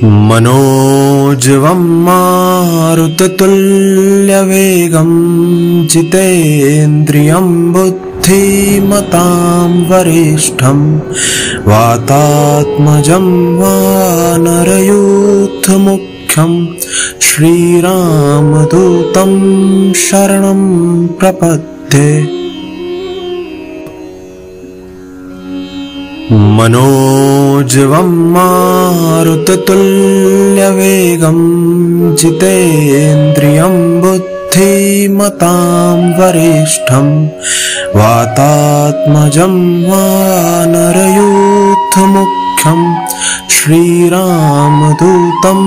मनोजवं मारुततुल्यवेगं जितेन्द्रियं बुद्धिमतां वरिष्ठं वातात्मजं वानरयूथमुख्यं श्रीरामदूतं शरणं प्रपद्ये। मनोजवं मारुततुल्यवेगं जितेन्द्रियं बुद्धिमतां वरिष्ठं वातात्मजं वानरयूथमुख्यं श्रीरामदूतं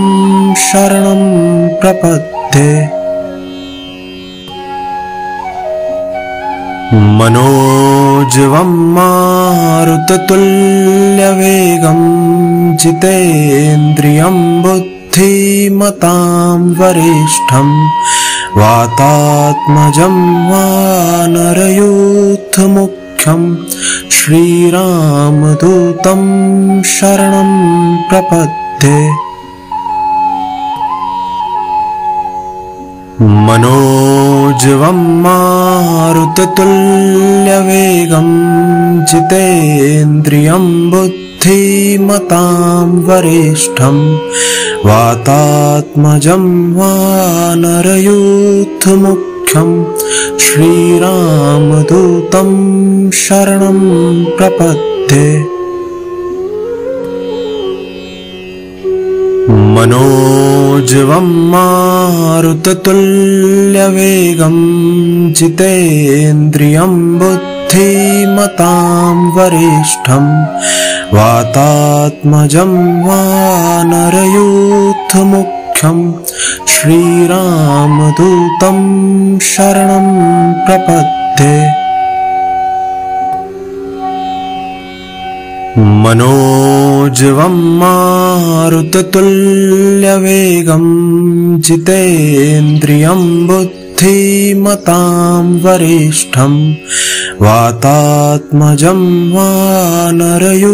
शरणं प्रपद्ये। मनोजवं मारुततुल्यवेगं जितेन्द्रियं बुद्धिमतां वरिष्ठं वातात्मजं वानरयूथमुख्यं श्रीरामदूतं शरणं प्रपद्ये। मनोजवं मारुततुल्यवेगं जितेन्द्रियं बुद्धिमतां वरिष्ठं वातात्मजं वानरयूथमुख्यं श्रीरामदूतं शरणं प्रपद्ये। मनोजवं मारुततुल्यवेगं जितेन्द्रियं बुद्धिमतां वरिष्ठं वातात्मजं वानरयूथमुख्यं श्रीरामदूतं शरणं प्रपद्ये। मनोजवं मारुततुल्यवेगं जितेन्द्रियं बुद्धिमतां वरिष्ठं वातात्मजं वानरयूथमुख्यं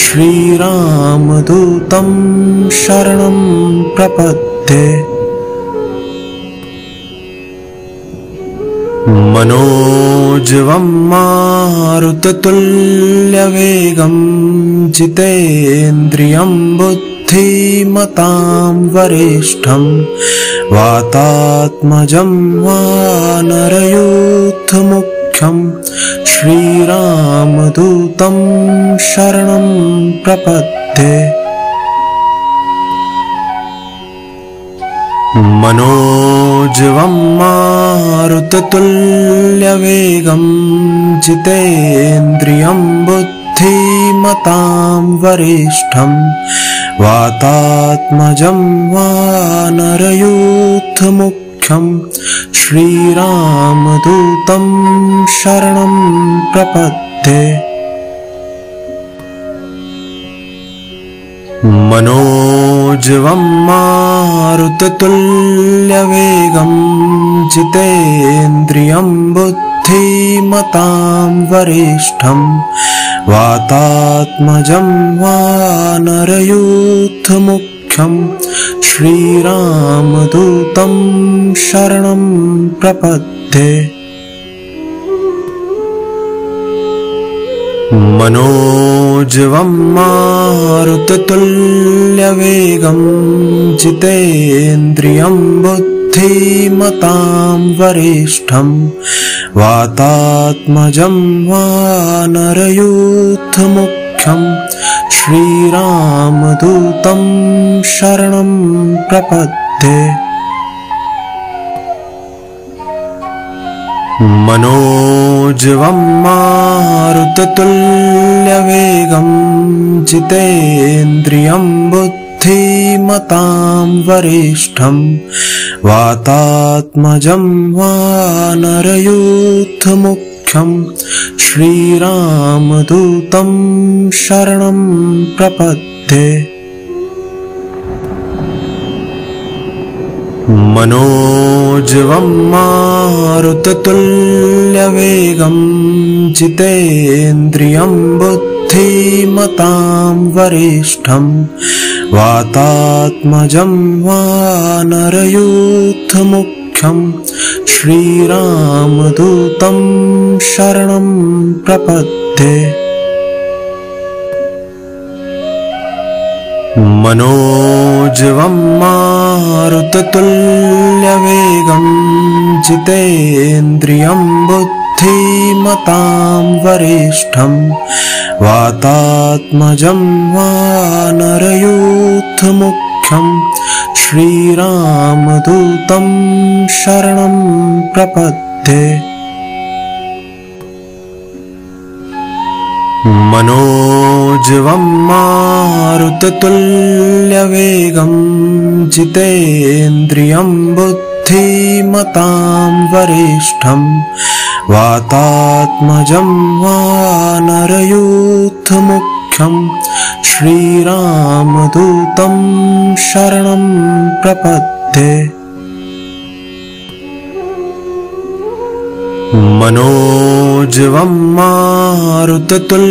श्रीरामदूतं शरणं प्रपद्ये। मनोजवं मारुततुल्यवेगं जितेन्द्रियं बुद्धिमतां वरिष्ठं वातात्मजं वानरयूथमुख्यं श्रीरामदूतं शरणं प्रपद्ये। मनोजवं मारुततुल्यवेगं जितेन्द्रियं बुद्धिमतां वरिष्ठं वातात्मजं वानरयूथमुख्यं श्रीरामदूतं शरणं प्रपद्ये। मनोजवं मारुततुल्यवेगं जितेन्द्रियं बुद्धिमतां वरिष्ठं वातात्मजं वानरयूथमुख्यं श्रीरामदूतं शरणं प्रपद्ये। मनोजवं मारुततुल्यवेगं जितेन्द्रियं बुद्धिमतां वरिष्ठं वातात्मजं वानरयूथमुख्यं श्रीरामदूतं शरणं प्रपद्ये। मनोजवं मारुततुल्यवेगं जितेन्द्रियं बुद्धिमतां वरिष्ठं वातात्मजं वानरयूथमुख्यं श्रीरामदूतं शरणं प्रपद्ये। मनोजवं मारुततुल्यवेगं जितेन्द्रियं बुद्धिमतां बुद्धिमतां वरिष्ठं वातात्मजं वानरयूथमुख्यं श्रीरामदूतं शरणं प्रपद्ये। मनोजवं मारुततुल्यवेगं जितेन्द्रियं बुद्धिमतां वरिष्ठं वातात्मजं वानरयूथमुख्यं श्रीरामदूतं शरणं प्रपद्ये। मनोजवं मारुततुल्यवेगं जितेन्द्रियं बुद्धिमतां वरिष्ठं वातात्मजं वानरयूथमुख्यं श्रीरामदूतं शरणं प्रपद्ये। मनोजवं मारुततुल्यवेगं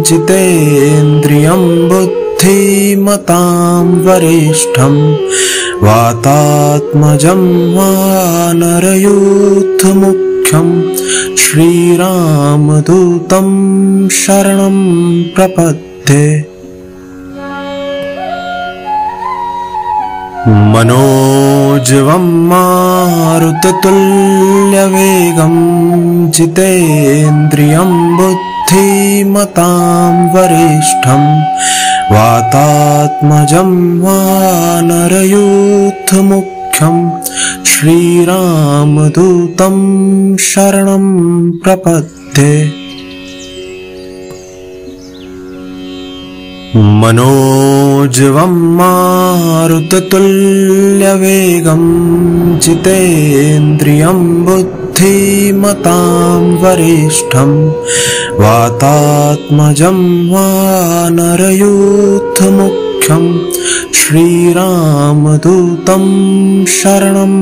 जितेन्द्रियं बुद्धिमतां वरिष्ठं वातात्मजं वानरयूथमुख्यं श्रीरामदूतं शरणं प्रपद्ये। मनोजवं मारुततुल्यवेगं जितेन्द्रियं बुद्धिमतां वरिष्ठं वातात्मजं वानरयूथमुख्यं श्रीरामदूतं शरणं प्रपद्ये। मनोजवं मारुततुल्यवेगं जितेन्द्रियं बुद्धिमतां वरिष्ठं वातात्मजं वानरयूथमुख्यं श्रीरामदूतं शरणं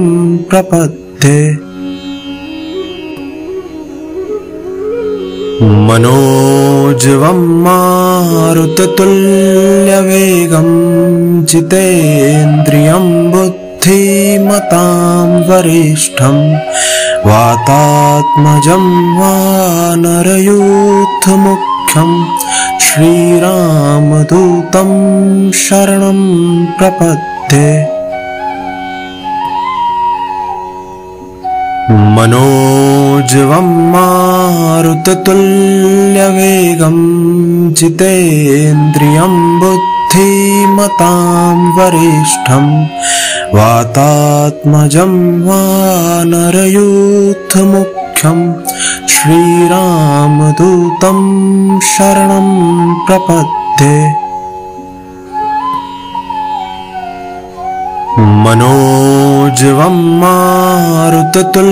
प्रपद्ये। मनोजवं मारुततुल्यवेगं जितेन्द्रियं बुद्धिमतां वरिष्ठं वातात्मजं वानरयूथमुख्यं श्रीरामदूतं शरणं प्रपद्ये। मनोजवं मारुततुल्यवेगं जितेन्द्रियं बुद्धिमतां वरिष्ठं वातात्मजं वानरयूथमुख्यं श्रीरामदूतं शरणं प्रपद्ये। मनोजवं मारुततुल्यवेगं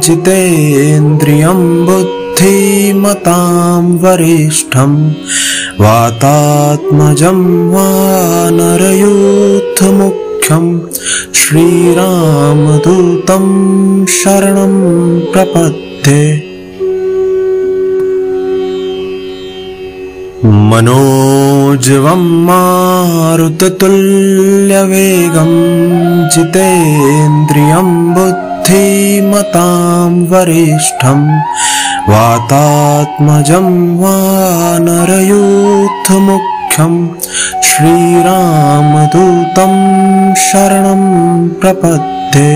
जितेन्द्रियं बुद्धिमतां वरिष्ठं वातात्मजं वानरयूथमुख्यं श्रीरामदूतं शरणं प्रपद्ये। मनोजवं मारुततुल्यवेगं जितेन्द्रियं बुद्धिमतां वरिष्ठं वातात्मजं वानरयूथमुख्यं श्रीरामदूतं शरणं प्रपद्ये।